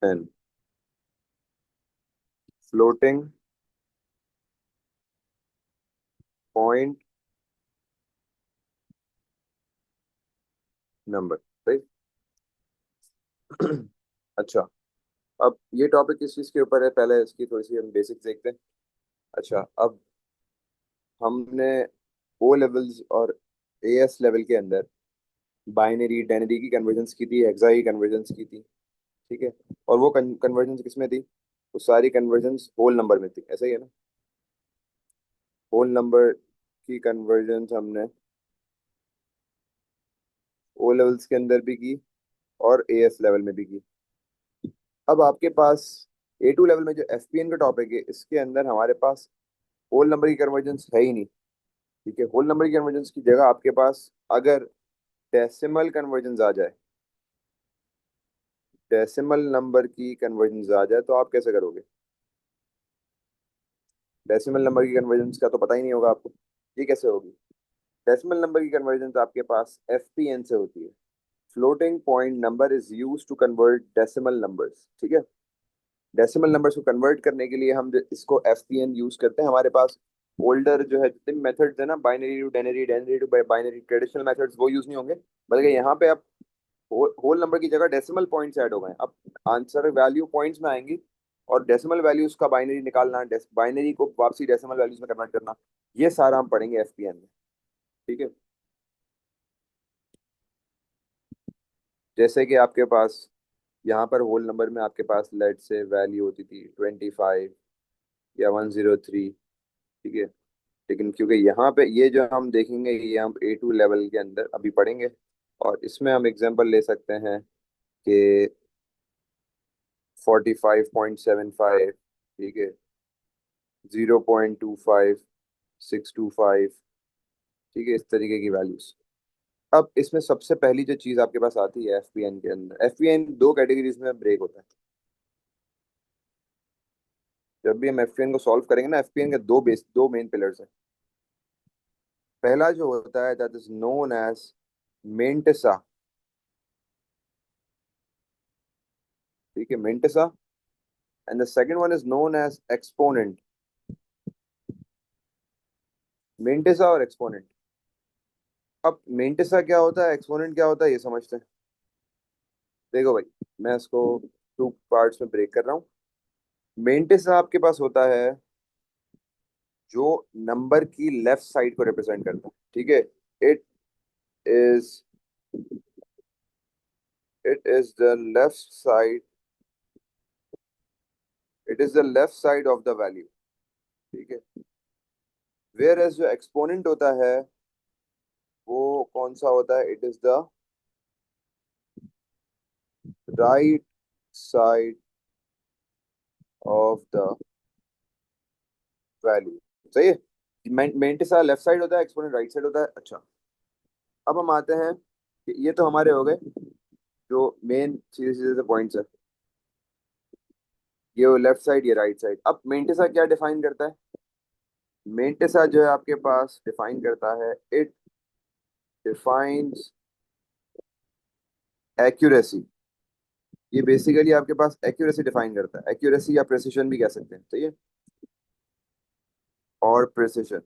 N floating point number, right. अच्छा, अब ये टॉपिक किस चीज के ऊपर है, पहले इसकी थोड़ी सी हम बेसिक्स देखते हैं। अच्छा, अब हमने ओ लेवल्स और एएस लेवल के अंदर बाइनरी डेनरी की कन्वर्जन्स की थी, हेक्सा की कन्वर्जन्स की थी, ठीक है। और वो कन्वर्जन्स किस में थी? वो सारी कन्वर्जन्स होल नंबर में थी, ऐसा ही है ना। होल नंबर की कन्वर्जन्स हमने ओ लेवल्स के अंदर भी की और एएस लेवल में भी की। अब आपके पास ए टू लेवल में जो एफपीएन का टॉपिक है, इसके अंदर हमारे पास होल नंबर की कन्वर्जेंस है ही नहीं, ठीक है। होल नंबर की कन्वर्जेंस की जगह आपके पास अगर डेसिमल कन्वर्जेंस आ जाए, डेसिमल नंबर की कन्वर्जेंस आ जाए, तो आप कैसे करोगे? डेसिमल नंबर की कन्वर्जेंस का तो पता ही नहीं होगा आपको, ये कैसे होगी? डेसिमल नंबर की कन्वर्जेंस आपके पास एफपीएन से होती है। Floating point number is use to convert decimal numbers, ठीक है। डेसिमल नंबर्स को कन्वर्ट करने के लिए हम इसको एफपीएन यूज करते हैं। हमारे पास ओल्डर जो है जितने मेथड्स है ना, binary to denary, denary to binary, traditional methods वो यूज नहीं होंगे, बल्कि यहाँ पे अब होल नंबर की जगह डेसिमल पॉइंट्स ऐड हो गए हैं। अब आंसर वैल्यू पॉइंट्स में आएंगी और डेसिमल वैल्यूज का बाइनरी निकालना, बाइनरी को वापसी डेसिमल वैल्यूज में कन्वर्ट करना, ये सारा हम पढ़ेंगे एफपीएन में, ठीक है। जैसे कि आपके पास यहाँ पर होल नंबर में आपके पास लेट से वैल्यू होती थी 25 या 103, ठीक है। लेकिन क्योंकि यहाँ पे ये जो हम देखेंगे ये हम ए टू लेवल के अंदर अभी पढ़ेंगे, और इसमें हम एग्जांपल ले सकते हैं कि 45.75, ठीक है, 0.25625, ठीक है, इस तरीके की वैल्यूज। अब इसमें सबसे पहली जो चीज आपके पास आती है एफपीएन के अंदर, एफपीएन दो कैटेगरीज में ब्रेक होता है। जब भी हम एफपीएन को सॉल्व करेंगे ना, एफपीएन के दो मेन पिलर्स हैं। पहला जो होता है that is known as mantissa, ठीक है, mantissa. And the second one is known as exponent. Mantissa और एक्सपोनेंट। अब मेंटेसा क्या होता है, एक्सपोनेंट क्या होता है, ये समझते हैं। देखो भाई, मैं इसको टू पार्ट्स में ब्रेक कर रहा हूँ। मेंटेसा आपके पास होता है जो नंबर की लेफ्ट साइड को रिप्रेजेंट करता है, ठीक है। It is it is the left side, it is the left side of the value, ठीक है। वेयर एज जो एक्सपोनेंट होता है वो कौन सा होता है? It is the right side of the value, सही है। मेंटिसा लेफ्ट साइड होता है, एक्सपोनेंट राइट साइड होता है। अच्छा, अब हम आते हैं कि ये तो हमारे हो गए जो मेन सीधे सीधे से पॉइंट्स है, ये लेफ्ट साइड ये राइट साइड। अब मेंटिसा क्या डिफाइन करता है? मेंटिसा जो है आपके पास डिफाइन करता है, इट डिफाइंस एक्यूरेसी। ये बेसिकली आपके पास एक्यूरेसी डिफाइन करता है, एक्यूरेसी या प्रिसिशन भी कह सकते हैं, सही है। और प्रिसिशन,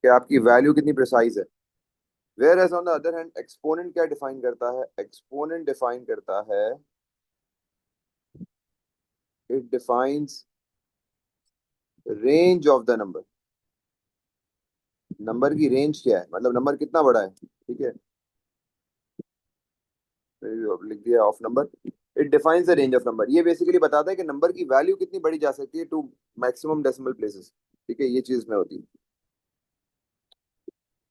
कि आपकी वैल्यू कितनी प्रिसाइज है। Whereas on the other hand exponent क्या डिफाइन करता है? एक्सपोनेंट डिफाइन करता है, it defines range of the number. Number की रेंज क्या है, मतलब नंबर कितना बड़ा है, ठीक है। लिख दिया of number. It defines the range of number, ये बेसिकली बताता है कि नंबर की वैल्यू कितनी बड़ी जा सकती है टू मैक्सिमम डेसिमल प्लेसेस, ठीक है, ये चीज में होती है।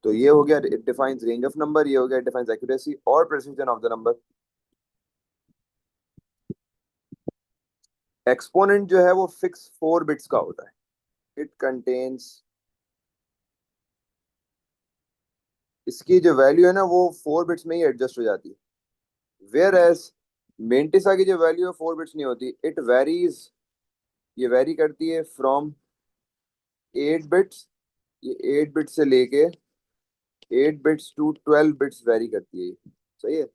तो ये हो गया it defines range of number, ये हो गया इट डिफाइंस एक्यूरेसी और precision of the number. Exponent जो है वो फिक्स 4 बिट्स का होता है। इट कंटेन्स, इसकी जो वैल्यू है ना वो 4 बिट्स में ही एडजस्ट हो जाती है। वेयर एज मेंटिसा की जो वैल्यू है 4 बिट्स नहीं होती, इट वेरीज, ये वेरी करती है फ्रॉम 8 बिट्स, ये 8 बिट्स से लेके 8 बिट्स टू 12 बिट्स वेरी करती है ये, सही है।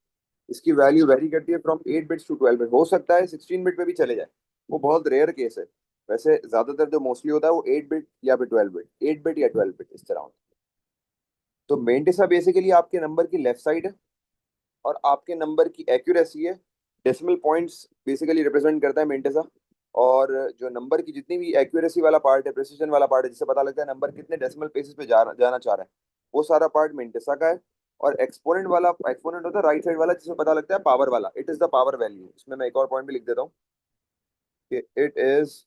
इसकी वैल्यू वेरी करती है फ्रॉम 8 बिट्स टू 12 बिट, हो सकता है 16 बिट पे भी चले जाए, वो बहुत रेयर केस है। वैसे ज्यादातर जो मोस्टली होता है वो 8 बिट या फिर 12 बिट, 8 बिट या 12 बिट इस तरह होता है। तो मेंटिसा बेसिकली आपके नंबर की लेफ्ट साइड है और आपके नंबर की एक्यूरेसी है। डेसिमल पॉइंट्स बेसिकली रिप्रेजेंट करता है मेंटिसा। और जो नंबर की जितनी भी एक्यूरेसी वाला पार्ट है, प्रिसिजन वाला पार्ट है, जिससे पता लगता है नंबर कितने डेसिमल प्लेसेस पे जाना चाह रहा है, वो सारा पार्ट मेंटिसा का है। और एक्सपोनेंट वाला, एक्सपोनेंट होता है राइट साइड वाला, जिसमें पता लगता है पावर वाला, it is the power value. इसमें मैं एक और पॉइंट भी लिख देता हूँ कि it is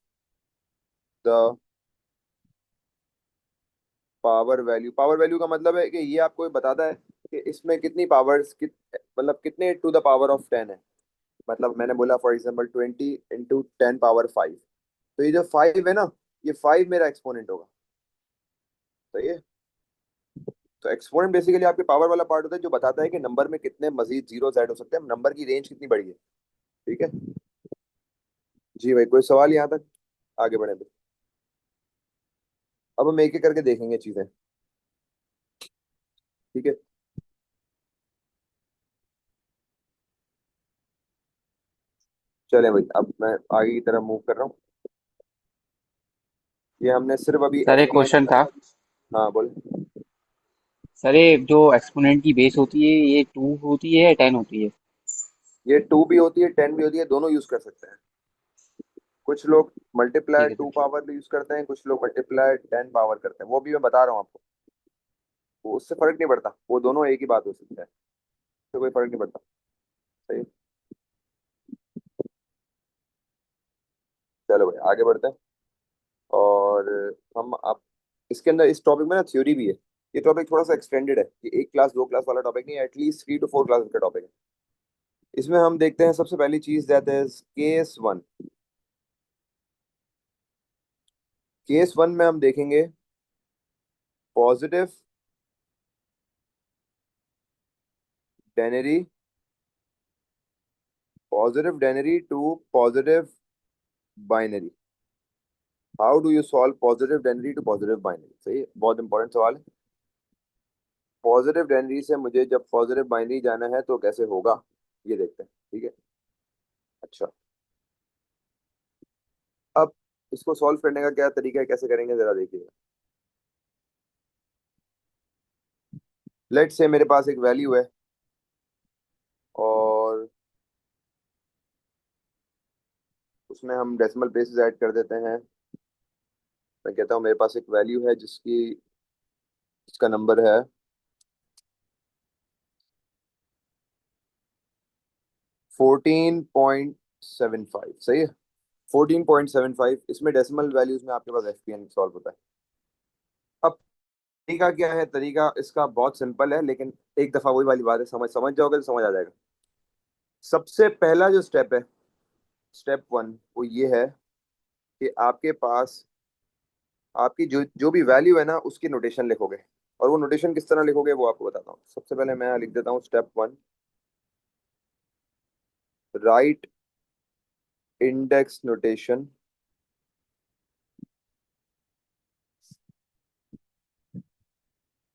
the power value. Power value का मतलब है कि ये आपको बताता है कि इसमें कितनी पावर्स मतलब कितने टू द पावर ऑफ 10 है। मतलब मैंने बोला फॉर एग्जाम्पल 20 × 10⁵ तो ये जो 5 है ना, ये 5 मेरा एक्सपोनेंट होगा। तो ये, तो एक्सपोनेंट बेसिकली आपके पावर वाला पार्ट होता है जो बताता है कि नंबर में कितने मजीद जीरो ऐड हो सकते हैं, नंबर की रेंज कितनी बड़ी है। ठीक है जी भाई, कोई सवाल यहाँ तक? आगे बढ़े तो अब हम एक एक करके देखेंगे चीजें। ठीक है, चले भाई, अब मैं आगे की तरफ मूव कर रहा हूँ। ये हमने सिर्फ अभी सर एफ एक पी एन। क्वेश्चन था। हाँ बोले। सर ये जो एक्सपोनेंट की बेस होती है ये 2 होती है या 10 होती है? ये 2 भी होती है, 10 भी होती है, दोनों यूज कर सकते हैं। कुछ लोग मल्टीप्लाई ठीक है सर, 2 ठीक। पावर भी यूज करते हैं, कुछ लोग मल्टीप्लाई 10 पावर करते हैं, वो भी मैं बता रहा हूँ आपको। वो उससे फर्क नहीं पड़ता, वो दोनों एक ही बात हो सकता है, तो कोई फर्क नहीं पड़ता। सही। चलो भाई आगे बढ़ते हैं। और हम आप इसके अंदर इस टॉपिक में ना थ्योरी भी है। ये टॉपिक थोड़ा सा एक्सटेंडेड है, ये एक क्लास दो क्लास वाला टॉपिक नहीं है, एटलीस्ट 3 to 4 क्लास का टॉपिक है। इसमें हम देखते हैं सबसे पहली चीज, दैट इज केस 1। केस 1 में हम देखेंगे positive denary, positive denary to positive binary. How do you solve positive denary to positive binary? सही है, बहुत इंपॉर्टेंट सवाल है। पॉजिटिव डेनरी से मुझे जब पॉजिटिव बाइनरी जाना है तो कैसे होगा, ये देखते हैं। ठीक है, अच्छा। अब इसको सॉल्व करने का क्या तरीका है, कैसे करेंगे जरा देखिएगा। लेट से मेरे पास एक वैल्यू है और उसमें हम डेसिमल प्लेसेस ऐड कर देते हैं। मैं कहता हूँ मेरे पास एक वैल्यू है जिसका नंबर है 14.75। सही है, 14.75। इसमें डेसिमल वैल्यूज में आपके पास एफपीएन सॉल्व होता है। अब तरीका क्या है, तरीका इसका बहुत सिंपल है, लेकिन एक दफा वही वाली बात है, समझ समझ जाओगे तो समझ आ जाएगा। सबसे पहला जो स्टेप है, स्टेप 1, वो ये है कि आपके पास आपकी जो जो भी वैल्यू है ना उसकी नोटेशन लिखोगे। और वो नोटेशन किस तरह लिखोगे वो आपको बताता हूँ। सबसे पहले मैं लिख देता हूँ step 1, right index notation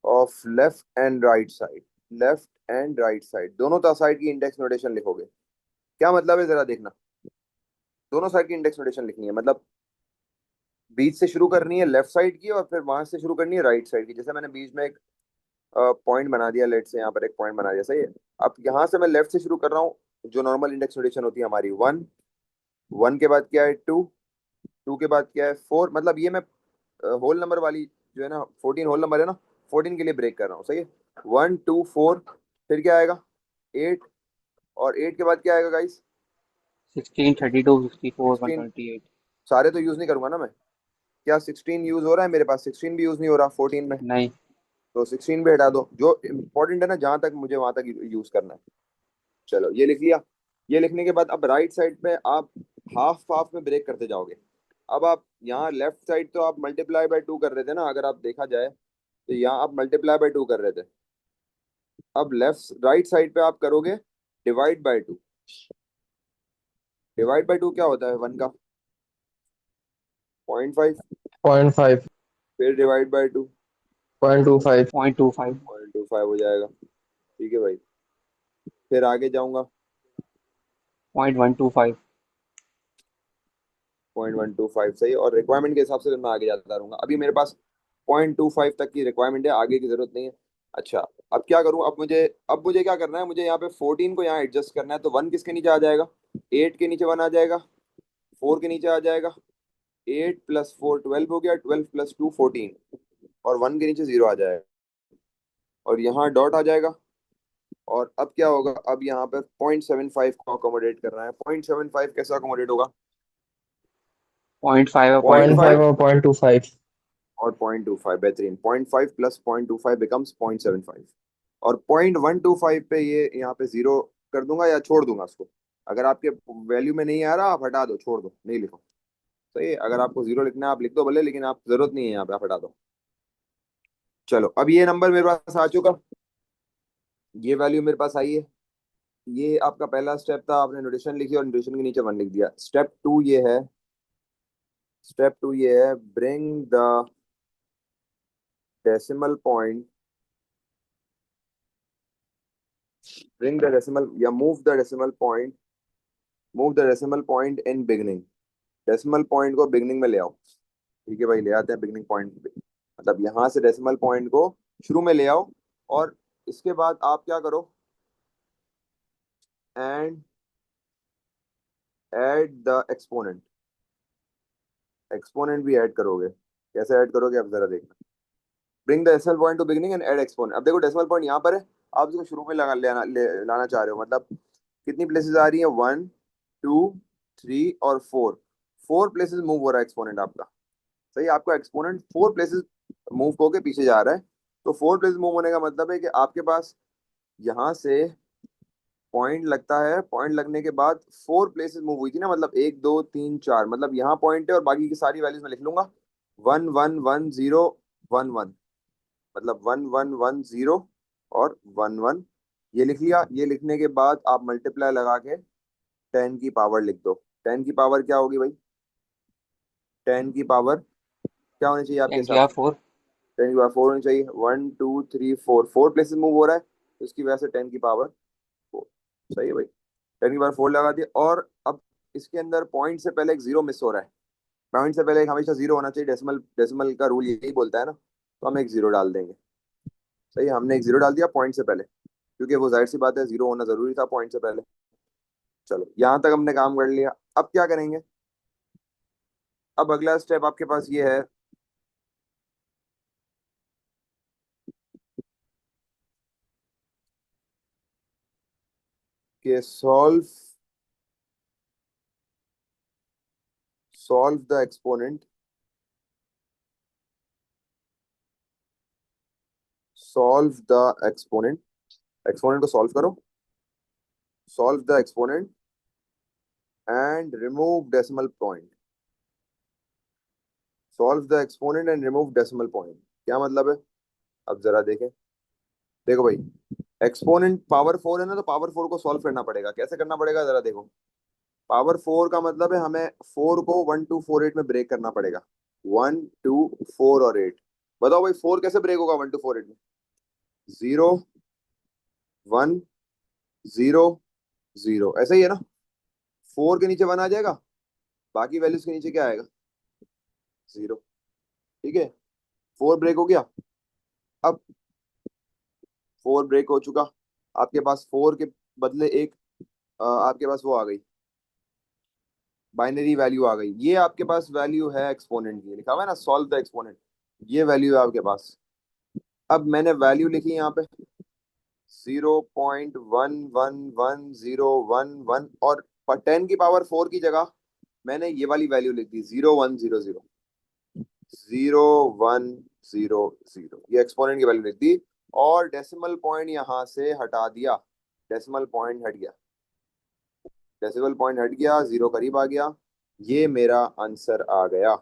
of left and right side. Left and right side दोनों साइड की इंडेक्स नोटेशन लिखोगे। क्या मतलब है जरा देखना, दोनों साइड की इंडेक्स नोटेशन लिखनी है, मतलब बीच से शुरू करनी है लेफ्ट साइड की और फिर वहां से शुरू करनी है राइट साइड की। जैसे मैंने बीच में एक पॉइंट बना दिया, लेट से यहाँ पर एक पॉइंट बना दिया, सही है। अब यहाँ से मैं लेफ्ट से शुरू कर रहा हूँ। जो नॉर्मल इंडेक्स नोटेशन होती है हमारी 1, 1 के बाद क्या है 2, 2 के बाद क्या है 4। मतलब ये मैं होल नंबर वाली जो है ना, 14 होल नंबर है ना, 14 के लिए ब्रेक कर रहा हूँ, सही है। 1 2 4, फिर क्या आएगा 8, और 8 के बाद क्या आएगा गाइस? 16, 32, 64, 16। 128। सारे तो यूज नहीं करूंगा ना मैं। क्या 16 यूज हो रहा है मेरे पास? 16 भी यूज नहीं हो रहा 14 में, नहीं। तो 16 भी हटा दो। जो इंपॉर्टेंट है ना, जहां तक मुझे वहां तक यूज करना है। चलो ये लिख लिया। ये लिखने के बाद अब राइट साइड पे आप हाफ हाफ में ब्रेक करते जाओगे। अब आप यहाँ लेफ्ट साइड तो आप मल्टीप्लाई बाय 2 कर रहे थे ना, अगर आप देखा जाए तो यहाँ आप मल्टीप्लाई बाय 2 कर रहे थे। अब लेफ्ट राइट साइड पे आप करोगे डिवाइड बाय 2। डिवाइड बाय 2 क्या होता है 1 का? 0.5। 0.5। फिर डिवाइड बाय 2, 0.25। 0.25। 0.25 हो जाएगा। ठीक है भाई। फिर आगे जाऊंगा 0.125। 0.125 सही, और रिक्वायरमेंट के हिसाब से फिर मैं आगे जाता रहूंगा। अभी मेरे पास 0.25 तक की रिक्वायरमेंट है, आगे की जरूरत नहीं है। अच्छा, अब क्या करूं, अब मुझे क्या करना है, मुझे यहाँ पे 14 को यहाँ एडजस्ट करना है। तो 1 किसके नीचे आ जाएगा, 8 के नीचे 1 आ जाएगा, 4 के नीचे आ जाएगा, 8 + 4 12 हो गया, 12 + 2 14, और 1 के नीचे 0 आ जाएगा, और यहाँ डॉट आ जाएगा। और अब क्या होगा, अब यहाँ पे 0.75 को अकोमोडेट करना है। 0.75 कैसे अकोमोडेट होगा, 0.5 और पॉइंट 0.5 फाइव .25। और 0.25। और 0.25, बेहतरीन। 0.5 + 0.25 बिकम्स 0.75, और 0.125 पे ये यहाँ पे 0 कर दूंगा या छोड़ दूंगा उसको। अगर आपके वैल्यू में नहीं आ रहा, आप हटा दो, छोड़ दो, नहीं लिखो। सही है, अगर आपको 0 लिखना है आप लिख दो भले, लेकिन आप जरूरत नहीं है यहाँ पे, आप हटा दो। चलो, अब ये नंबर मेरे पास आ चुका, ये वैल्यू मेरे पास आई है। ये आपका पहला स्टेप था, आपने नोटेशन लिखी और नोटेशन के नीचे 1 लिख दिया। स्टेप 2 ये है, bring the decimal point, bring the decimal या move the decimal point in beginning. Decimal point को बिगनिंग में ले आओ। ठीक है भाई, ले आते हैं बिगनिंग पॉइंट पे, मतलब यहाँ से डेसिमल पॉइंट को शुरू में ले आओ। और इसके बाद आप क्या करो, and add the exponent. Exponent भी ऐड करोगे, कैसे ऐड करोगे अब जरा देखना। Bring the decimal point two beginning and add exponent. अब देखो डेसिमल पॉइंट यहाँ पर है, आप इसको शुरू में लाना चाह रहे हो, मतलब कितनी प्लेसेस आ रही है, 1 2 3 और 4, 4 प्लेसेस मूव हो रहा है एक्सपोनेंट आपका। सही, आपका एक्सपोनेंट 4 प्लेसेस मूव होके पीछे जा रहा है। तो 4 प्लेसेस मूव होने का मतलब है कि आपके पास यहाँ से पॉइंट लगता है, पॉइंट लगने के बाद 4 प्लेसेस मूव हुई थी ना, मतलब 1 2 3 4, मतलब यहाँ पॉइंट है और बाकी की सारी वैल्यूज में लिख लूंगा 1 1 1 0 1 1, मतलब 1 1 1 0 और 1 1, ये लिख लिया। ये लिखने के बाद आप मल्टीप्लाई लगा के 10 की पावर लिख दो। 10 की पावर क्या होगी भाई, 10 की पावर क्या होनी चाहिए आपके 10 की हिसाब पावर से, 4। 10 की पावर 4 होनी चाहिए। 1 2 3 4, 4 प्लेसेस मूव हो रहा है, तो इसकी वजह से 10 की पावर 4। सही है भाई, 10 की पावर 4 लगा दिया। और अब इसके अंदर पॉइंट से पहले एक 0 मिस हो रहा है। पॉइंट से पहले एक हमेशा 0 होना चाहिए, डेसिमल डेसिमल का रूल यही बोलता है ना, तो हम एक 0 डाल देंगे। सही है, हमने एक 0 डाल दिया पॉइंट से पहले, क्योंकि वो जाहिर सी बात है 0 होना जरूरी था पॉइंट से पहले। चलो, यहाँ तक हमने काम कर लिया। अब क्या करेंगे, अब अगला स्टेप आपके पास ये है कि solve the exponent, solve the exponent, exponent को सॉल्व करो, solve the exponent and remove decimal point. Solve the exponent and remove decimal point क्या मतलब है, अब जरा देखें। देखो भाई, एक्सपोनेंट पावर 4 है ना, तो पावर 4 को सॉल्व करना पड़ेगा। कैसे करना पड़ेगा जरा देखो। पावर 4 का मतलब है हमें 4 को 1 2 4 8 में ब्रेक करना पड़ेगा। 1 2 4 और 8, बताओ भाई 4 कैसे ब्रेक होगा 1 2 4 8 में। 0 1 0 0, ऐसा ही है ना। 4 के नीचे 1 आ जाएगा, बाकी वैल्यूज के नीचे क्या आएगा, 0। ठीक है, 4 ब्रेक हो गया। अब 4 ब्रेक हो चुका, आपके पास 4 के बदले एक आपके पास वो आ गई, बाइनरी वैल्यू आ गई। ये आपके पास वैल्यू है एक्सपोनेंट की, लिखा हुआ है ना सॉल्व द एक्सपोनेंट, ये वैल्यू है आपके पास। अब मैंने वैल्यू लिखी यहाँ पे 0.11101 और 10 की पावर 4 की जगह मैंने ये वाली वैल्यू लिख दी 0100, 0100, ये एक्सपोनेंट की वैल्यू लिख दी। और डेसिमल पॉइंट यहाँ से हटा दिया, डेसिमल पॉइंट हट गया, डेसिमल पॉइंट हट गया, 0 करीब आ गया। ये मेरा आंसर आ गया,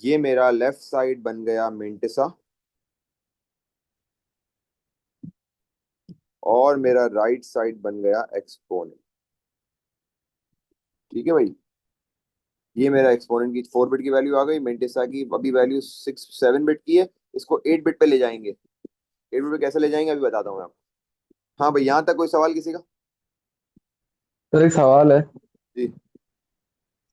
ये मेरा लेफ्ट साइड बन गया मिंटिसा, और मेरा राइट साइड बन गया एक्सपोनेंट। ठीक है भाई, ये मेरा एक्सपोनेंट की 4 बिट की वैल्यू आ गई, मिंटिसा की अभी वैल्यू 7 बिट की है। इसको 8 बिट पे ले जाएंगे, 8 बिट पे कैसे ले जाएंगे अभी बताता हूँ मैं आपको। हाँ भाई, यहाँ तक कोई सवाल किसी का? सर एक सवाल है। जी।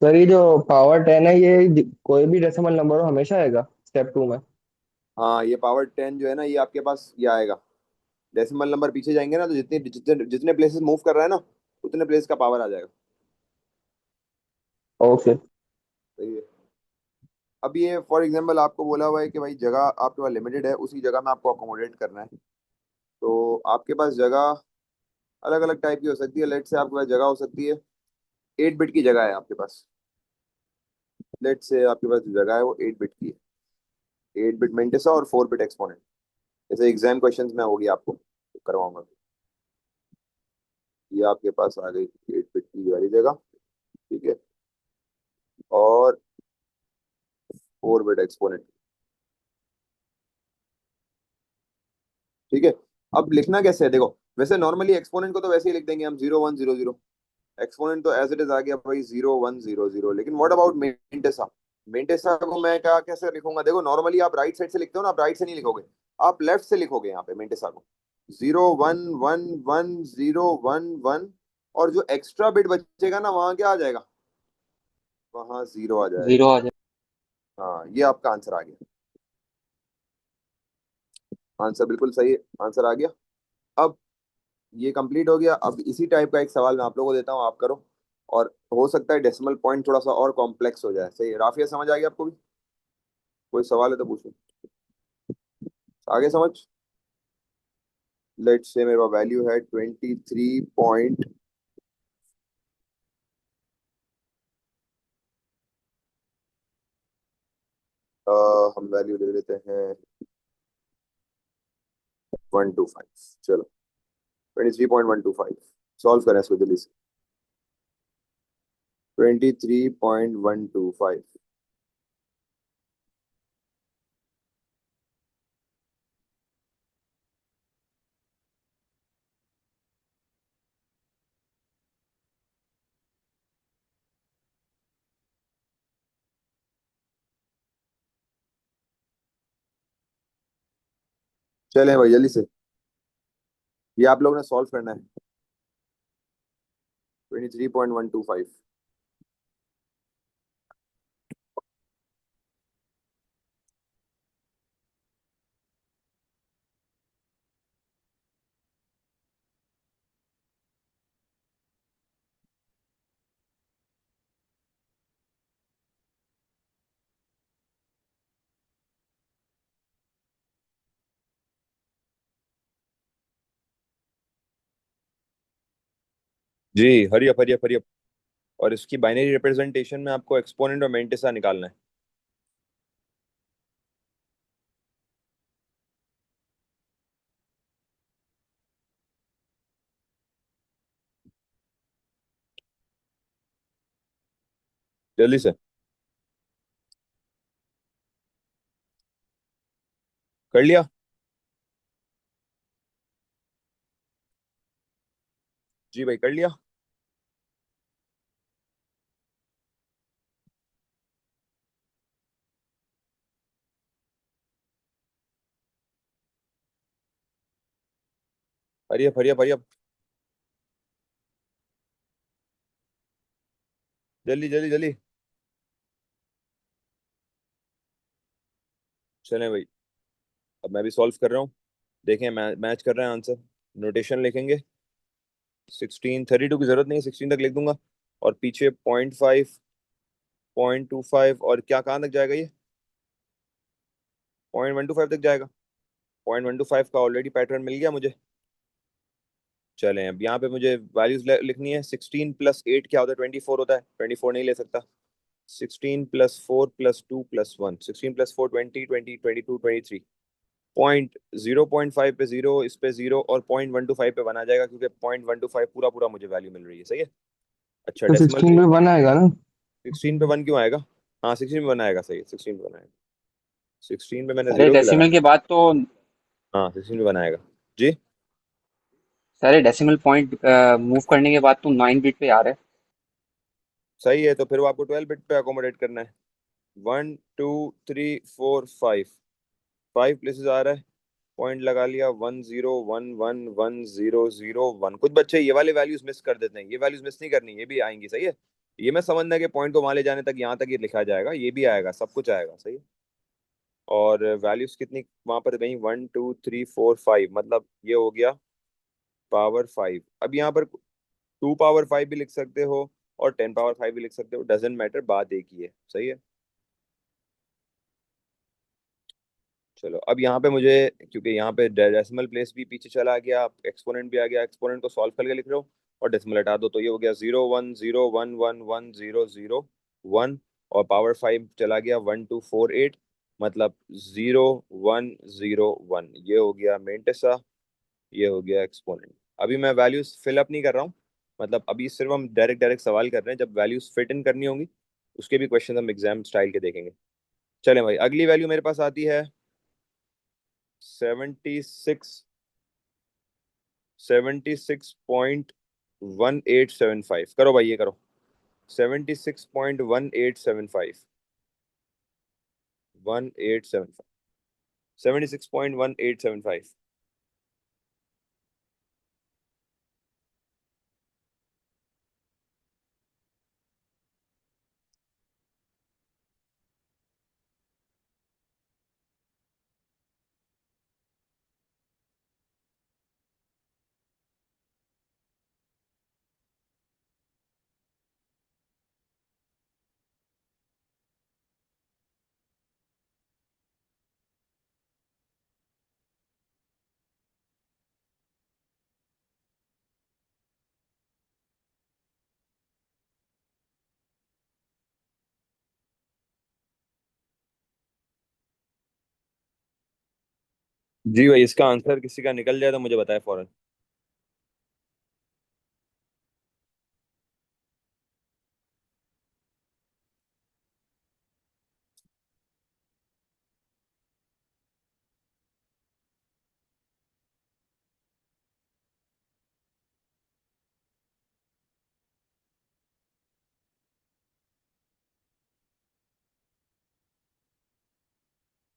सर ये जो पावर 10 है ये कोई भी डेसिमल नंबर हो हमेशा आएगा स्टेप 2 में? हाँ, ये पावर 10 जो है ना, ये आपके पास ये आएगा। डेसिमल नंबर पीछे जाएंगे ना, तो जितने जितने जितने प्लेसेस मूव कर रहा है ना, उतने प्लेस का पावर आ जाएगा। ओके। सही है। अब ये फॉर एग्जांपल आपको बोला हुआ है कि भाई जगह आपके पास लिमिटेड है, उसी जगह में आपको अकोमोडेट करना है। तो आपके पास जगह अलग अलग टाइप की हो सकती है। लेट से आपके पास जगह हो सकती है, 8 बिट की जगह है आपके पास। लेट से आपके पास जो जगह है वो 8 बिट की है। 8 बिट मेंटिसा और 4 बिट एक्सपोनेंट। जैसे एग्जाम क्वेश्चंस में होगी, आपको करवाऊंगा। ये आपके पास आ गई 8 बिट की वाली जगह। ठीक है। और 4 बिट एक्सपोनेंट। ठीक है। अब लिखना कैसे है देखो। वैसे नॉर्मली एक्सपोनेंट को तो वैसे ही लिख देंगे हम, 0 1 0 0। एक्सपोनेंट तो एज इट इज आ गया भाई, 0 1 0 0। लेकिन व्हाट अबाउट मेंटेसा? मेंटेसा को मैं क्या कैसे लिखूंगा? देखो, नॉर्मली आप राइट साइड से लिखते हो ना, आप राइट से नहीं लिखोगे, आप लेफ्ट से लिखोगे यहाँ पे मेंटेसा को। 0 1 1 1 0 1 1। और जो एक्स्ट्रा बिट बचेगा ना, वहां क्या आ जाएगा? वहां जीरो आ जाएगा। जीरो आ जाए। हाँ, ये आपका आंसर आ गया। आंसर बिल्कुल सही है, आंसर आ गया। अब ये कंप्लीट हो गया। अब इसी टाइप का एक सवाल मैं आप लोगों को देता हूँ, आप करो। और हो सकता है डेसिमल पॉइंट थोड़ा सा और कॉम्प्लेक्स हो जाए। सही है राफिया, समझ आ गया आपको भी? कोई सवाल है तो पूछो। आगे समझ। लेट्स से मेरा वैल्यू है 23 हम वैल्यू दे देते हैं 125। चलो, 23.125। सॉल्व करें इसको जल्दी से। 23.125। चलें भाई जल्दी से, ये आप लोगों ने सॉल्व करना है। 23.125। जी, हरियप हरियप हरियप। और इसकी बाइनरी रिप्रेजेंटेशन में आपको एक्सपोनेंट और मेंटिसा निकालना है। जल्दी से। कर लिया? जी भाई, कर लिया। हरियप हरियप हरियप। जल्दी जल्दी जल्दी। चलें भाई, अब मैं भी सॉल्व कर रहा हूँ। देखें, मैच कर रहे हैं आंसर। नोटेशन लिखेंगे। 16 32 की जरूरत नहीं है, 16 तक लिख दूंगा। और पीछे 0.5, 0.25 और क्या कहाँ तक जाएगा ये? 0.125 तक जाएगा। 0.125 का ऑलरेडी पैटर्न मिल गया मुझे। चलें, अब यहाँ पे मुझे वैल्यूज लिखनी है। 16 + 8 क्या होता है? 24 होता है। 24 नहीं ले सकता। 16 + 4 + 2 + 1। 16 + 4 20 20 22 23। 0.5 पे जीरो, इस पे जीरो, और 0.125 पे 1 आ जाएगा, क्योंकि 0.125 पूरा पूरा मुझे वैल्यू मिल रही है। सही है। अच्छा, तो डेसिमल 16 पे में 1 आएगा ना? 16 पे 1 क्यों आएगा? हाँ, 16 पे 1 आएगा। सही है, 16 पे 1 आएगा। 16 पे मैंने सारे जीरो क्यों डेसिमल लगाया? के बाद तो हाँ, 16 पे 1 आएगा। जी। सारे डेसिमल पॉइंट मूव करने के बाद तो 9 बिट पे आ रहा है। सही है, तो फिर वो आपको 12 बिट पे अकोमोडेट करना है। 1 2 3 4 5। 5 प्लेसेस आ रहा है। पॉइंट लगा लिया 10111001। कुछ बच्चे ये वाले वैल्यूज मिस कर देते हैं, ये वैल्यूज मिस नहीं करनी, ये भी आएंगी, सही है। ये मैं समझना कि पॉइंट को वहां ले जाने तक यहाँ तक ये लिखा जाएगा, ये भी आएगा, सब कुछ आएगा, सही है। और वैल्यूज कितनी वहां पर गई, 1 2 3 4 5, मतलब ये हो गया पावर 5। अब यहाँ पर 2 पावर 5 भी लिख सकते हो और 10 पावर 5 भी लिख सकते हो, डजेंट मैटर, बात एक ही है, सही है। चलो अब यहाँ पे मुझे, क्योंकि यहाँ पे डेसिमल प्लेस भी पीछे चला गया, एक्सपोनेंट भी आ गया, एक्सपोनेंट को सॉल्व करके लिख लो और डेसिमल हटा दो, तो ये हो गया 0 1 0 1 1 1 0 0 1। और पावर 5 चला गया 1248, मतलब 0101, ये हो गया मेंटेसा, ये हो गया एक्सपोनेंट। अभी मैं वैल्यूज फिलअप नहीं कर रहा हूँ, मतलब अभी सिर्फ हम डायरेक्ट डायरेक्ट सवाल कर रहे हैं, जब वैल्यूज फिट इन करनी होंगी उसके भी क्वेश्चन हम एग्जाम स्टाइल के देखेंगे। चलें भाई, अगली वैल्यू मेरे पास आती है 76, 76.1875। करो भाई, ये करो, 76.1875, 1875, 76.1875। जी भाई, इसका आंसर किसी का निकल जाए तो मुझे बताए फौरन।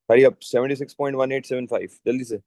भाई अब 76.1875, जल्दी से।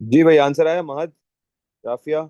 जी भाई, आंसर आया महद, राफिया।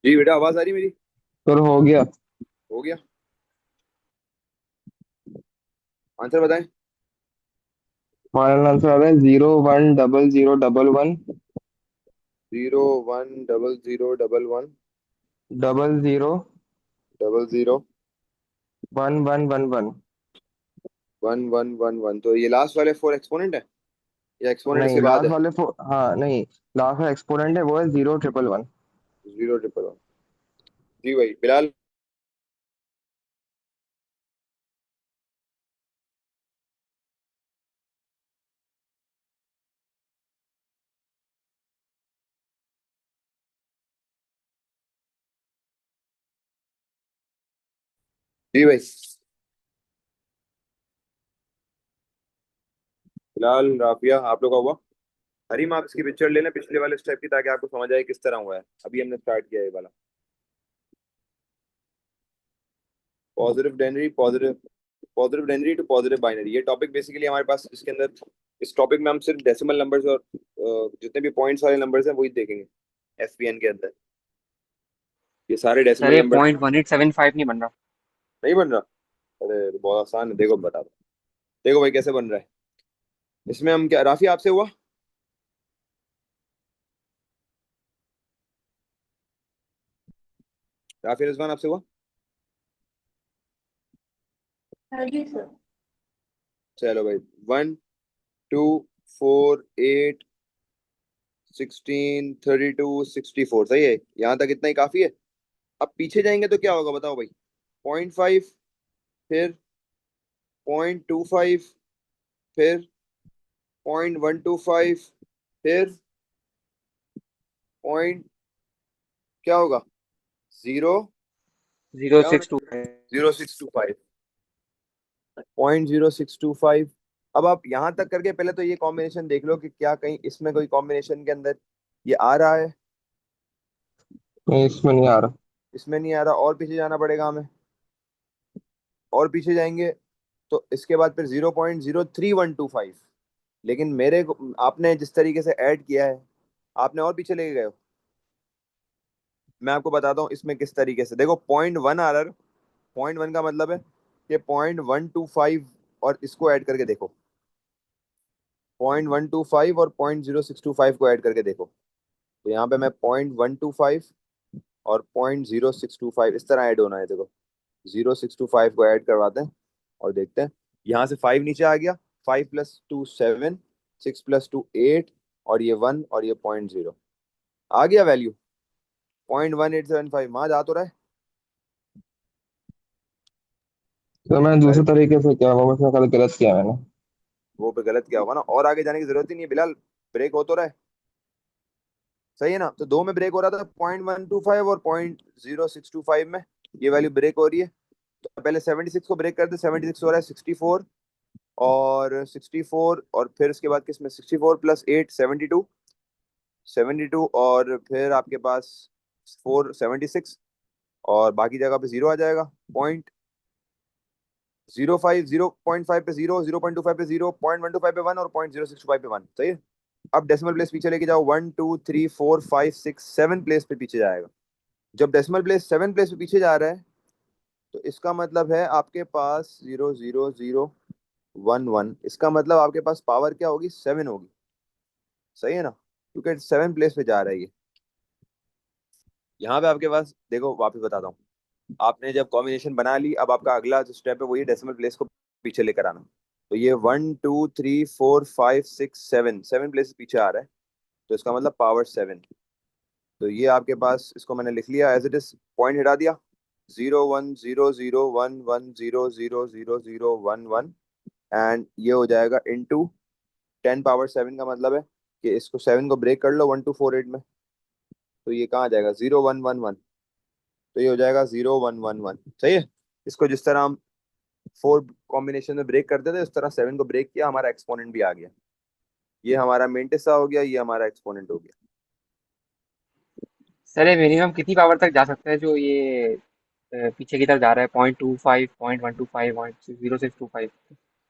जी बेटा, आवाज आ रही मेरी? सर हो गया। हो गया। आंसर बताएं। फाइनल आंसर आ रहा है 010011 0100111 00 1111। 1111। तो ये लास्ट वाले 4 एक्सपोनेंट है या एक्सपोनेंट इसके नहीं बाद लास्ट है? वाले हाँ नहीं, लास्ट का एक्सपोनेंट है वो है 0111। 011। जी भाई बिलाल। जी भाई। बिलाल, राफिया, आप लोग का हुआ? हरी मार्क्स की पिक्चर ले लें पिछले वाले स्टेप की, ताकि आपको समझ आए किस तरह हुआ है। अभी हमने स्टार्ट किया है ये वाला। Positive denary, positive denary to positive binary, ये टॉपिक बेसिकली हमारे पास इसके अंदर। इस टॉपिक में हम सिर्फ डेसिमल नंबर्स और जितने भी पॉइंट्स वाले नंबर्स हैं वही देखेंगे एफपीएन के अंदर। ये सारे सर डेसिमल ये नंबर 0.1875 नहीं बन रहा। नहीं बन रहा। अरे तो बहुत आसान है, देखो बता दो। देखो भाई कैसे बन रहा है। इसमें हम क्या, राफी आपसे हुआ? राफी रिजवान आपसे हुआ? हाँ जी सर। चलो भाई। 1 2 4 8 16 32 64, सही है। यहाँ तक इतना ही काफी है। अब पीछे जाएंगे तो क्या होगा बताओ भाई। 0.5, फिर 0.25, फिर 0.125, फिर पॉइंट क्या होगा, जीरो, जीरो क्या होना सिक्स टू चाहिए, 0625, 0.0625। अब आप यहाँ तक करके पहले तो ये कॉम्बिनेशन देख लो कि क्या कहीं इसमें कोई कॉम्बिनेशन के अंदर ये आ रहा है। नहीं इसमें नहीं आ रहा। इसमें नहीं आ रहा, और पीछे जाना पड़ेगा हमें। और पीछे जाएंगे तो इसके बाद फिर 0.03125। लेकिन आपने जिस तरीके से ऐड किया है, आपने और पीछे लेके गए हो। मैं आपको बताता हूँ इसमें किस तरीके से। देखो 0.1 आ रहा है। 0.1 का मतलब है कि 0.125, और इसको ऐड करके देखो। 0.125 और 0.0625 को ऐड करके देखो। तो यहाँ पे मैं 0.125 और 0.0625 इस तरह ऐड होना है, देखो। 0625 को ऐड करवाते हैं और देखते हैं। यहाँ से 5 नीचे आ गया। 5 + 2 7, 6 + 2 8, और ये 1 और ये 0.0 आ गया वैल्यू। 0.1875 वहां जा तो रहा है। तो मैं दूसरे तरीके से क्या हुआ, उसमें कल गलत किया मैंने। वो पे गलत क्या होगा ना, और आगे जाने की जरूरत ही नहीं है बिलाल। ब्रेक हो तो रहा है। सही है ना? तो दो में ब्रेक हो रहा था, 0.125 और 0.0625 में ये वैल्यू ब्रेक हो रही है। तो पहले 76 को ब्रेक करते, 76 हो रहा है 64, और 64, और फिर उसके बाद किसमें 64 + 8 72, 72, और फिर आपके पास 4 76, और बाकी जगह पे जीरो आ जाएगा। 0.05, 0.5 पे जीरो, 0.25 पे जीरो, 0.125 पे 1, और 0.0625 पे 1, सही है। अब डेसिमल प्लेस पीछे लेके जाओ, 1 2 3 4 5 6 7 प्लेस पे पीछे जाएगा। जब डेसिमल प्लेस 7 प्लेस पे पीछे जा रहा है, तो इसका मतलब है आपके पास 0 0 0 1 1, इसका मतलब आपके पास पावर क्या होगी, 7 होगी। सही है ना? क्योंकि 7 प्लेस पे जा रहा है ये। यहाँ पे आपके पास देखो, वापस बताता हूँ। आपने जब कॉम्बिनेशन बना ली, अब आपका अगला जो स्टेप है वो ये डेसिमल प्लेस को पीछे लेकर आना। तो ये 1 2 3 4 5 6 7, 7 प्लेस पीछे आ रहा है। तो इसका मतलब पावर 7। तो ये आपके पास, इसको मैंने लिख लिया एज इट इज, पॉइंट हटा दिया। 0 1 0 0 1 1 0 0 0 0 1 1, एंड ये हो जाएगा इनटू 10 पावर 7 का मतलब है कि इसको 7 को ब्रेक कर लो 1248 में। तो ये कहाँ आ जाएगा, 0 1 1 1। तो ये हो जाएगा 0 1 1 1, सही है। इसको जिस तरह हम 4 कॉम्बिनेशन में ब्रेक करते थे, उस तरह 7 को ब्रेक किया, हमारा एक्सपोनेंट भी आ गया। ये हमारा मेंटिसा हो गया, ये हमारा एक्सपोनेंट हो गया। सर ये मिनिमम कितनी पावर तक जा सकता है जो ये पीछे की तरफ जा रहा है? 0.25, 0.125, 0.0625।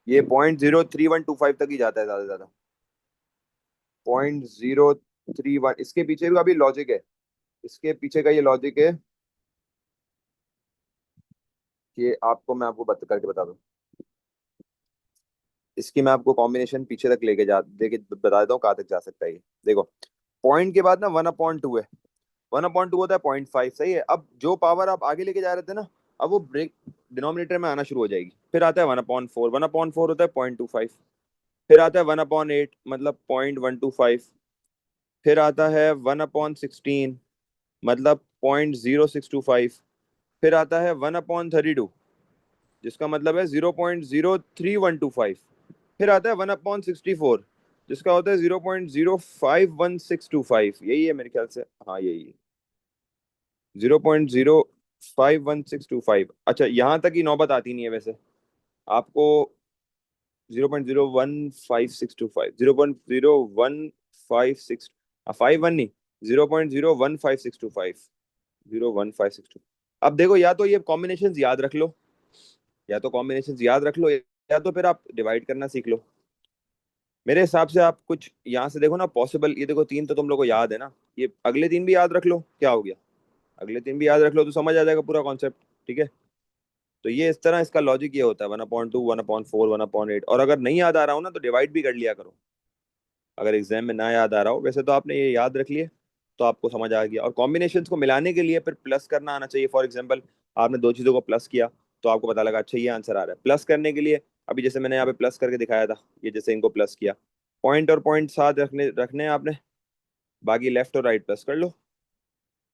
ये 0.03125 तक ही जाता है ज्यादा से ज्यादा। 0.031, इसके पीछे भी अभी लॉजिक है। इसके पीछे का ये लॉजिक है कि आपको मैं आपको करके बता दूं। इसकी मैं आपको कॉम्बिनेशन पीछे तक लेके जा देके बता देता हूँ कहाँ तक जा सकता है ये। देखो, पॉइंट के बाद ना 1/2 है। 1/2 होता है 0.5, सही है। अब जो पावर आप आगे लेके जा रहे थे ना, अब वो ब्रेक डिनोमिनेटर में आना शुरू हो जाएगी। फिर आता है 1/4, 1/4 होता है 0.25। फिर आता है 1/8 मतलब 0.125। फिर आता है 1/16 मतलब 0.0625। फिर आता है 1/32 जिसका मतलब है 0.03125। फिर आता है 1/64 जिसका होता है 0.051625। यही है मेरे ख्याल से, हाँ यही है, 0.051625। अच्छा, यहाँ तक ही नौबत आती नहीं है वैसे आपको। 0.0152625, 0.015 51 नहीं, 0.0152625, 01562। अब देखो, या तो ये कॉम्बिनेशंस याद रख लो, या तो कॉम्बिनेशंस याद रख लो, या तो फिर आप डिवाइड करना सीख लो। मेरे हिसाब से आप कुछ यहाँ से देखो ना पॉसिबल। ये देखो, तीन तो तुम लोग को याद है ना, ये अगले तीन भी याद रख लो, क्या हो गया, अगले तीन भी याद रख लो तो समझ आ जाएगा पूरा कॉन्सेप्ट। ठीक है, तो ये इस तरह इसका लॉजिक ये होता है, 1/2, 1/4, 1/8। और अगर नहीं याद आ रहा हो ना तो डिवाइड भी कर लिया करो, अगर एग्जाम में ना याद आ रहा हो। वैसे तो आपने ये याद रख लिए तो आपको समझ आ गया। और कॉम्बिनेशंस को मिलाने के लिए फिर प्लस करना आना चाहिए। फॉर एग्जांपल, आपने दो चीज़ों को प्लस किया तो आपको पता लगा अच्छा ये आंसर आ रहा है। प्लस करने के लिए अभी जैसे मैंने यहाँ पे प्लस करके दिखाया था, ये जैसे इनको प्लस किया, पॉइंट और पॉइंट साथ रखने रखने हैं आपने, बाकी लेफ्ट और राइट प्लस कर लो।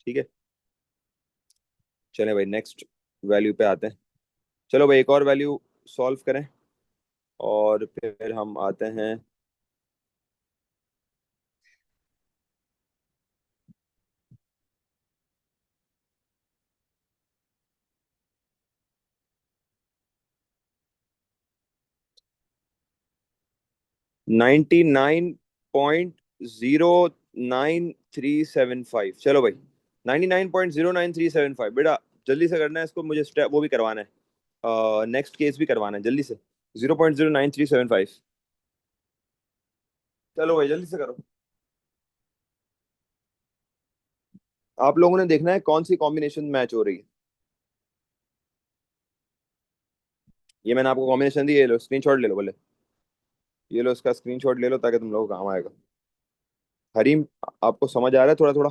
ठीक है, चलें भाई नेक्स्ट वैल्यू पे आते हैं। चलो भाई एक और वैल्यू सॉल्व करें और फिर हम आते हैं। 99.09375। चलो भाई, 99.09375 बेटा, जल्दी से करना है इसको, मुझे स्टेप वो भी करवाना है, नेक्स्ट केस भी करवाना है जल्दी से। 0.09375। चलो भाई जल्दी से करो। आप लोगों ने देखना है कौन सी कॉम्बिनेशन मैच हो रही है। ये मैंने आपको कॉम्बिनेशन दी, ये लो स्क्रीनशॉट ले लो बोले, ये लो इसका स्क्रीनशॉट ले लो ताकि तुम लोगों को काम आएगा। हरीम, आपको समझ आ रहा है थोड़ा थोड़ा?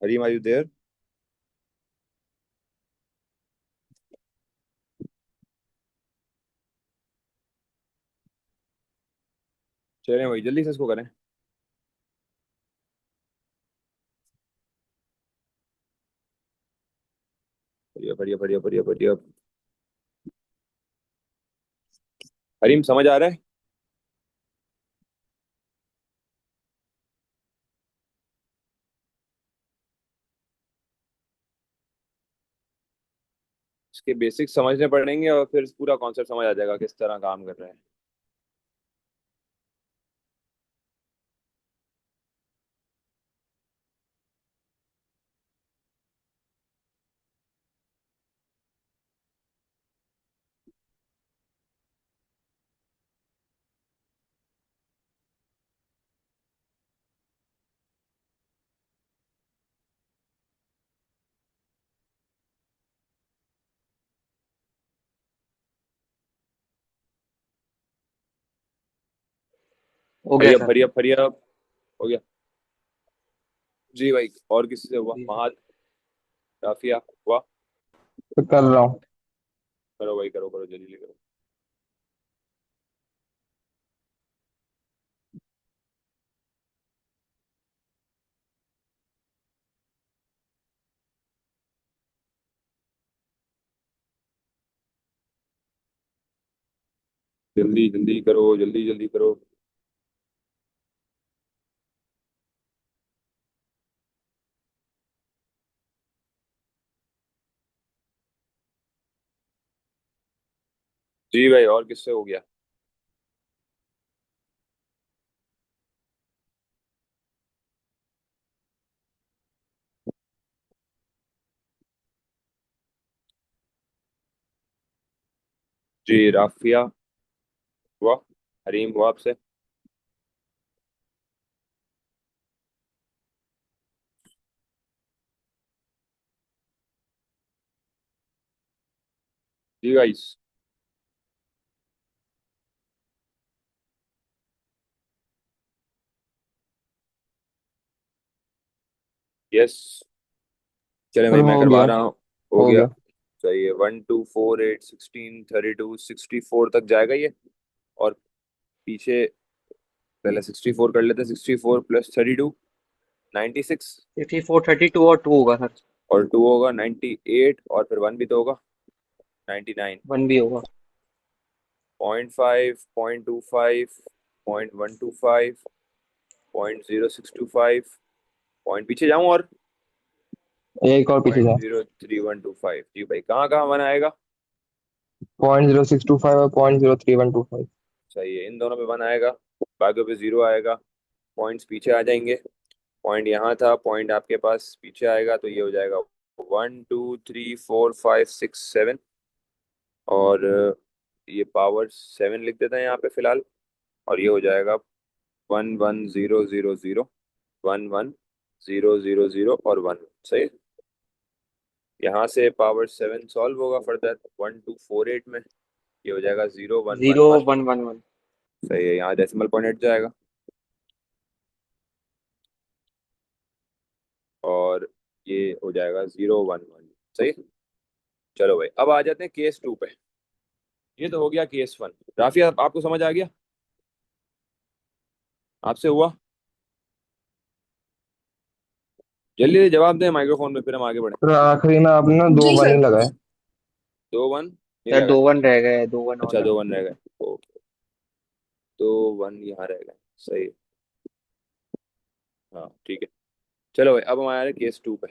Hareem, are you there? चलें भाई जल्दी से इसको करें। बढ़िया बढ़िया बढ़िया बढ़िया बढ़िया। हरीम समझ आ रहा है? इसके बेसिक्स समझने पड़ेंगे और फिर पूरा कॉन्सेप्ट समझ आ जाएगा किस तरह काम कर रहे हैं। हो गया हरियप सर। हरियप हरियप। हो गया जी भाई। और किसी से हुआ? जी सर। महाद, राफिया हुआ? तो कर रहा हूँ। करो भाई, करो करो जल्दी करो। जल्दी जल्दी करो, जल्दी जल्दी करो। जी भाई, और किससे हो गया? जी राफिया हुआ? हरीम वो आपसे। जी गाइस। यस। चले भाई चलो मैं हो करवा गया। रहा हूँ। हो हो गया। गया। सही है। 1 2 4 8 16 32 64 तक जाएगा ये। और पीछे पहले 64 कर लेते हैं। 64 प्लस 32 96। 64 32 और 2 होगा सर। और 2 होगा 98 और फिर 1 भी तो होगा 99। 1 भी होगा। 0.5 0.25 0.125 0.0625 पॉइंट पीछे जाऊं और एक और पीछे पॉइंट जा। 03125। जी भाई कहाँ कहाँ बनाएगा। 0.0625 और 0.03125। सही है इन दोनों में बनाएगा। बाकियों पे जीरो आएगा। पॉइंट्स पीछे आ जाएंगे। पॉइंट यहाँ था पॉइंट आपके पास पीछे आएगा तो ये हो जाएगा 1 2 3 4 5 6 7। और ये पावर 7 लिख देते हैं यहाँ पे फिलहाल। और ये हो जाएगा 1 1 0 0 0 1 1 0 0 0 और 1। सही। यहाँ से पावर 7 सॉल्व होगा फर्दर 1248 में। ये हो जाएगा 0 0111। 1 1 1। सही है यहाँ डेसिमल पॉइंट हट जाएगा। और ये हो जाएगा 011। सही। चलो भाई अब आ जाते हैं केस 2 पे। ये तो हो गया केस 1। राफिया आपको समझ आ गया। आपसे हुआ। जल्दी से जवाब दें माइक्रोफोन में फिर हम आगे बढ़े। फिर आखिरी में आपने ना दो जी वन ही सर। लगाए। 2 1 नहीं सर लगा। 2 1 रह गए, 2 1 और अच्छा लगा। 2 1 रह गए। ओके। 2 1 यहाँ रह गए। सही है। हाँ ठीक है। चलो भाई अब हम आ रहे हैं केस 2 पे।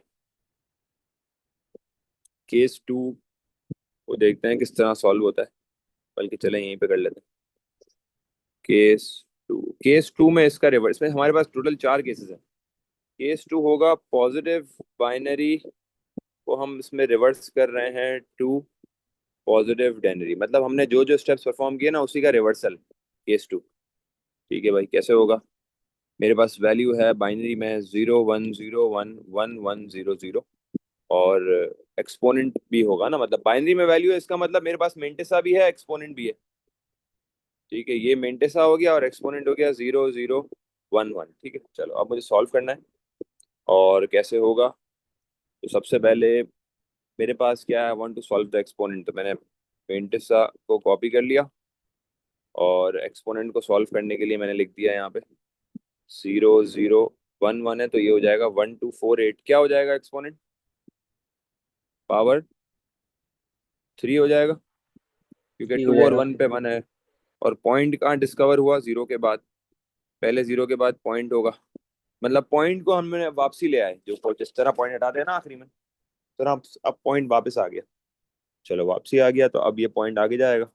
केस 2 को देखते हैं किस तरह सॉल्व होता है। बल्कि चले यहीं पे कर लेते हैं। केस 2 में इसका रिवर्स में हमारे पास टोटल 4 केसेस हैं। केस 2 होगा पॉजिटिव बाइनरी को हम इसमें रिवर्स कर रहे हैं टू पॉजिटिव डेनरी। मतलब हमने जो जो स्टेप्स परफॉर्म किए ना उसी का रिवर्सल केस 2। ठीक है भाई कैसे होगा। मेरे पास वैल्यू है बाइनरी में 0 1 0 1 1 1 0 0। और एक्सपोनेंट भी होगा ना। मतलब बाइनरी में वैल्यू है इसका मतलब मेरे पास मेंटेसा भी है एक्सपोनेंट भी है। ठीक है ये मेंटेसा हो गया और एक्सपोनेंट हो गया 0 0 1 1। ठीक है चलो अब मुझे सॉल्व करना है। और कैसे होगा। तो सबसे पहले मेरे पास क्या है। Want to solve the exponent तो मैंने मेंटेसा को कॉपी कर लिया। और एक्सपोनेंट को सॉल्व करने के लिए मैंने लिख दिया यहाँ पे 0 0 1 1 है तो ये हो जाएगा 1248। क्या हो जाएगा एक्सपोनेंट पावर 3 हो जाएगा क्योंकि 3 हो 2 और जाएगा 1 फिर। पे 1 है। और पॉइंट कहाँ डिस्कवर हुआ 0 के बाद। पहले 0 के बाद पॉइंट होगा। मतलब पॉइंट को हमने वापसी ले आए जो जिस तरह पॉइंट हटाते हैं ना आखिरी में। तो अब पॉइंट वापस आ गया। चलो वापसी आ गया तो अब ये पॉइंट आगे जाएगा।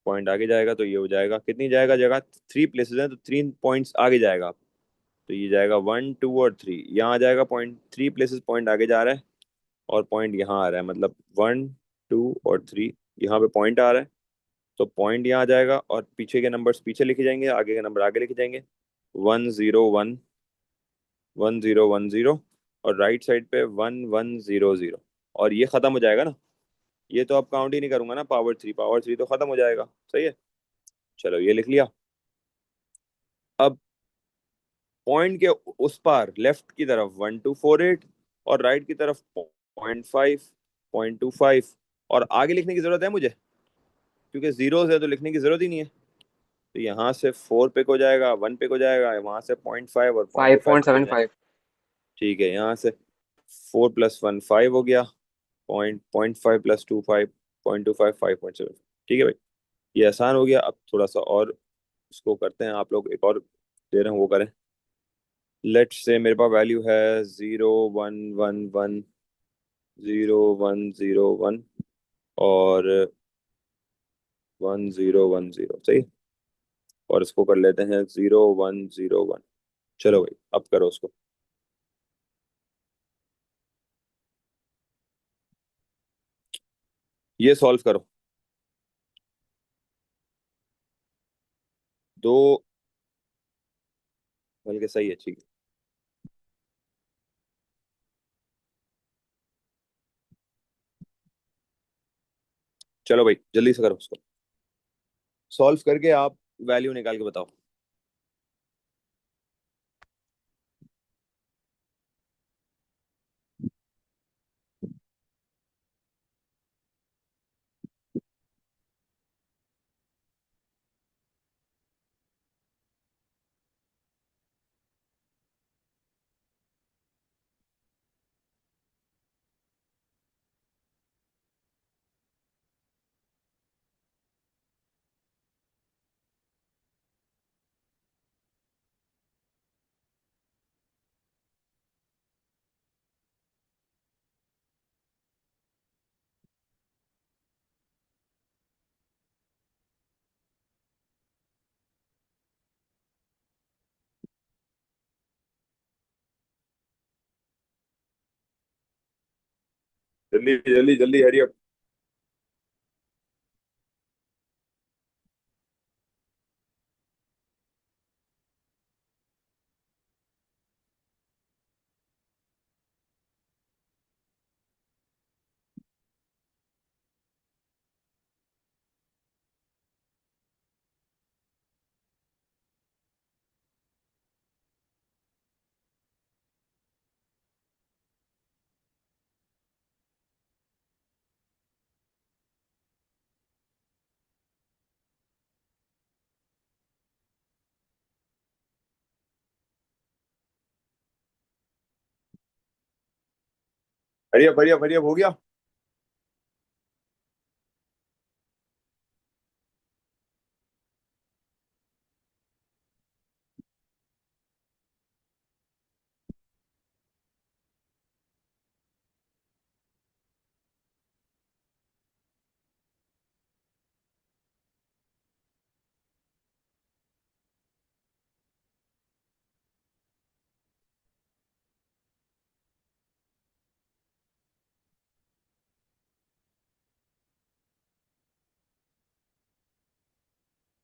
पॉइंट आगे जाएगा तो ये हो जाएगा कितनी जाएगा जगह 3 प्लेसेस हैं तो 3 पॉइंट्स आगे जाएगा। तो ये जाएगा 1 2 और 3 यहाँ आ जाएगा पॉइंट 3 प्लेसेस पॉइंट आगे जा रहा है। और पॉइंट यहाँ आ रहा है मतलब 1 2 और 3 यहाँ पे पॉइंट आ रहा है। तो पॉइंट यहाँ आ जाएगा और पीछे के नंबर्स पीछे लिखे जाएंगे आगे के नंबर आगे लिखे जाएंगे 1 0 1 1 0 1 0। और राइट साइड पे 1 1 0 0। और ये खत्म हो जाएगा ना। ये तो अब काउंट ही नहीं करूंगा ना पावर 3 तो खत्म हो जाएगा। सही है। चलो ये लिख लिया। अब पॉइंट के उस पार लेफ्ट की तरफ 1248 और राइट की तरफ 0.5 0.25। और आगे लिखने की जरूरत है मुझे क्योंकि जीरो है तो लिखने की जरूरत ही नहीं है। तो यहाँ से 4 पिक हो जाएगा 1 पिक हो जाएगा वहां से 0.5 और 0.25 पिक हो जाएगा। 5.75। ठीक है यहाँ से 4 + 1 5 हो गया। 0.5 + 2 5 0.25 5.7। ठीक है भाई ये आसान हो गया। अब थोड़ा सा और उसको करते हैं। आप लोग एक और दे रहे हैं वो करें। लेट्स से मेरे पास वैल्यू है 0 1 1 1 0 1 0 1 और 1010। सही। और इसको कर लेते हैं 0 1 0 1। चलो भाई अब करो उसको। ये सॉल्व करो। दो, बल्कि सही है, ठीक है। चलो भाई जल्दी से करो उसको, सॉल्व करके आप वैल्यू निकाल के बताओ। जल्दी जल्दी जल्दी, hurry up. Hurry up hurry up hurry up, हो गया।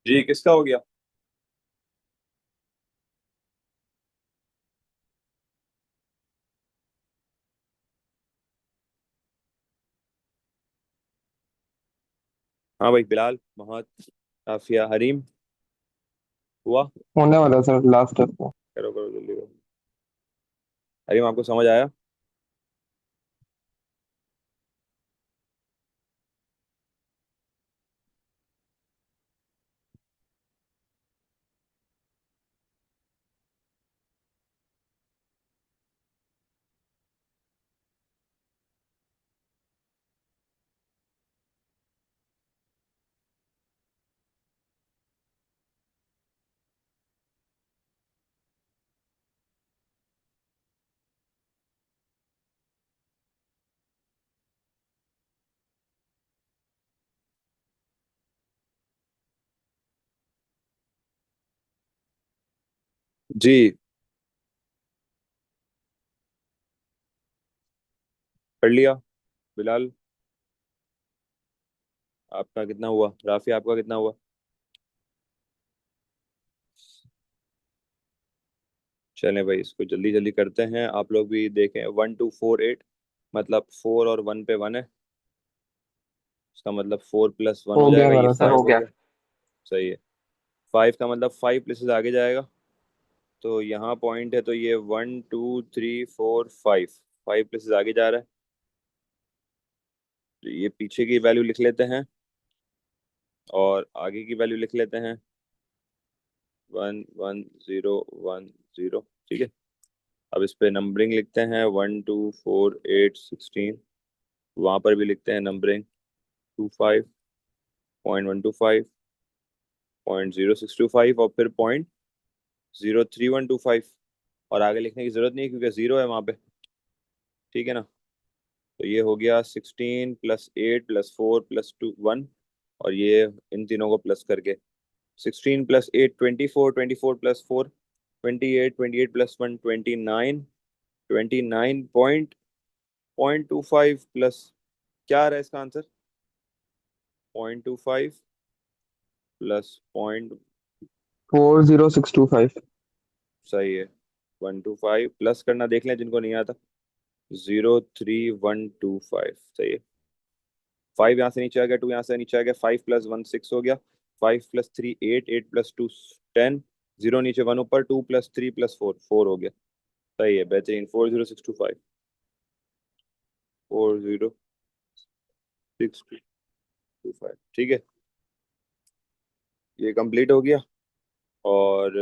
जी किसका हो गया? हाँ भाई, बिलाल, मोहम्मद, आफिया, हरीम, हुआ। होने वाला है सर, लास्ट स्टेप को। करो करो जल्दी करो। हरीम, आपको समझ आया? जी कर लिया। बिलाल, आपका कितना हुआ? राफी, आपका कितना हुआ? चलें भाई, इसको जल्दी जल्दी करते हैं, आप लोग भी देखें। 1248, मतलब 4 और 1 पे 1 है। इसका मतलब 4 + 1 हो हो गया जाएगा, ये मेरा सर सर। हो 5 हो गया। गया। सही है। 5 का मतलब 5 प्लेसेस आगे जाएगा। तो यहाँ पॉइंट है, तो ये 1 2 3 4 5, 5 प्लेसेस आगे जा रहा है। तो ये पीछे की वैल्यू लिख लेते हैं और आगे की वैल्यू लिख लेते हैं। 1 1 0 1 0, ठीक है। अब इस पे नंबरिंग लिखते हैं, 1 2 4 8 16। वहां पर भी लिखते हैं नंबरिंग, 25.125.0625 और फिर 0.03125। और आगे लिखने की जरूरत नहीं है क्योंकि जीरो है वहां पे, ठीक है ना। तो ये हो गया 16 + 8 + 4 + 2 1। और ये इन तीनों को प्लस करके 16 + 8 24, 24 + 4 28, 28 + 1 29, 29.25 प्लस, क्या आ रहा है इसका आंसर? 0.25 प्लस 0.25 40625। सही है। 125 प्लस करना देख लें जिनको नहीं आता। 03125 सही है। 5 यहाँ से नीचे आ गया, 2 यहाँ से नीचे आ गया, 5 + 1 6 हो गया, 5 + 3 8, 8 + 2 10, 0 नीचे 1 ऊपर, 2 + 3 + 4 4 हो गया। सही है, बेहतरीन। 40625 40625 ठीक है, ये कंप्लीट हो गया। और